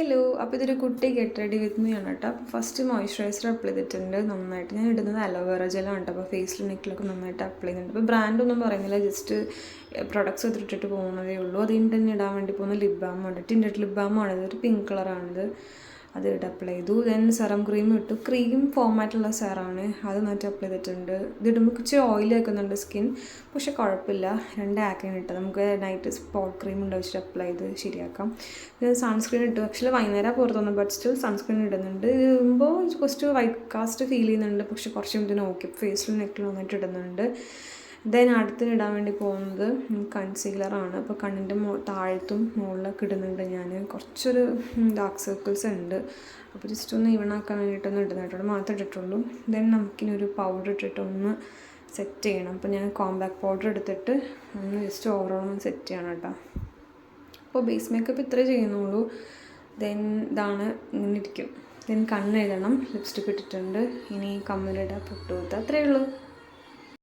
Hello, അപ്പോൾ ഇതൊരു കുട്ടി ഗെറ്റ് റെഡി വിത്ത് മീ ആണ് കേട്ടോ. അപ്പോൾ ഫസ്റ്റ് മോയ്സ്ചറൈസർ അപ്ലൈ ചെയ്തിട്ടുണ്ട് നന്നായിട്ട്. ഞാൻ ഇടുന്നത് അലോവേറ ജെല്ലാണ് കേട്ടോ. അപ്പോൾ ഫേസിലും നെക്കിലൊക്കെ നന്നായിട്ട് അപ്ലൈ ചെയ്യുന്നുണ്ട്. അപ്പോൾ ബ്രാൻഡൊന്നും പറയുന്നില്ല, ജസ്റ്റ് പ്രൊഡക്ട്സ് ഇട്ടിട്ട് പോകുന്നതേ ഉള്ളൂ. അത് തന്നെ ഇടാൻ വേണ്ടി പോകുന്ന ലിപ് ബാമാണ്, ടിൻറ്റഡ് ലിപ് ബാമാണ്. ഇതൊരു പിങ്ക് കളറാണിത്. അത് ഇട്ട് അപ്ലൈ ചെയ്തു. ദെൻ സെറം ക്രീം ഇട്ടു. ക്രീം ഫോമായിട്ടുള്ള സെറാണ്, അത് നന്നായിട്ട് അപ്ലൈ ചെയ്തിട്ടുണ്ട്. ഇതിടുമ്പോൾ ഇച്ചിരി ഓയിൽ വെക്കുന്നുണ്ട് സ്കിൻ, പക്ഷെ കുഴപ്പമില്ല. 2 ആക്രീൻ ഇട്ട് നമുക്ക് നൈറ്റ് സ്പോട്ട് ക്രീം ഉണ്ട് വെച്ചിട്ട് അപ്ലൈ ചെയ്ത് ശരിയാക്കാം. ഇത് സൺസ്ക്രീൻ ഇട്ടു. ആക്ച്വലി വൈകുന്നേരം പുറത്തുനിന്ന്, ബട്ട് സ്റ്റിൽ സൺസ്ക്രീൻ ഇടുന്നുണ്ട്. ഇടുമ്പോൾ കുറച്ച് വൈറ്റ് കാസ്റ്റ് ഫീൽ ചെയ്യുന്നുണ്ട്, പക്ഷെ കുറച്ചും ഇതിന് ഓക്കെ. ഫേസിലും നെക്കിലും നന്നായിട്ട് ഇടുന്നുണ്ട്. ദെൻ അടുത്തിന് ഇടാൻ വേണ്ടി പോകുന്നത് കൺസീലറാണ്. അപ്പോൾ കണ്ണിൻ്റെ താഴത്തും മുകളിലൊക്കെ ഇടുന്നുണ്ട് ഞാൻ. കുറച്ചൊരു ഡാർക്ക് സർക്കിൾസ് ഉണ്ട്, അപ്പോൾ ജസ്റ്റ് ഒന്ന് ഈവണാക്കാൻ വേണ്ടിയിട്ടൊന്ന് ഇടുന്നതായിട്ടോട് മാത്രമേ ഇട്ടിട്ടുള്ളൂ. ദെൻ നമുക്കിനൊരു പൗഡർ ഇട്ടിട്ടൊന്ന് സെറ്റ് ചെയ്യണം. അപ്പോൾ ഞാൻ കോമ്പാക്ട് പൗഡർ എടുത്തിട്ട് ഒന്ന് ജസ്റ്റ് ഓവറോൾ ഒന്ന് സെറ്റ് ചെയ്യണം കേട്ടോ. അപ്പോൾ ബേസ് മേക്കപ്പ് ഇത്രേ ചെയ്യുന്നുള്ളൂ. ദെൻ ഇതാണ്, ഇങ്ങനെ ഇരിക്കും. ദെൻ കണ്ണെഴുതണം, ലിപ്സ്റ്റിക്ക് ഇട്ടിട്ടുണ്ട്. ഇനി കമ്മലിടുക, പൊട്ട് കുത്തുക, അത്രയേ ഉള്ളൂ.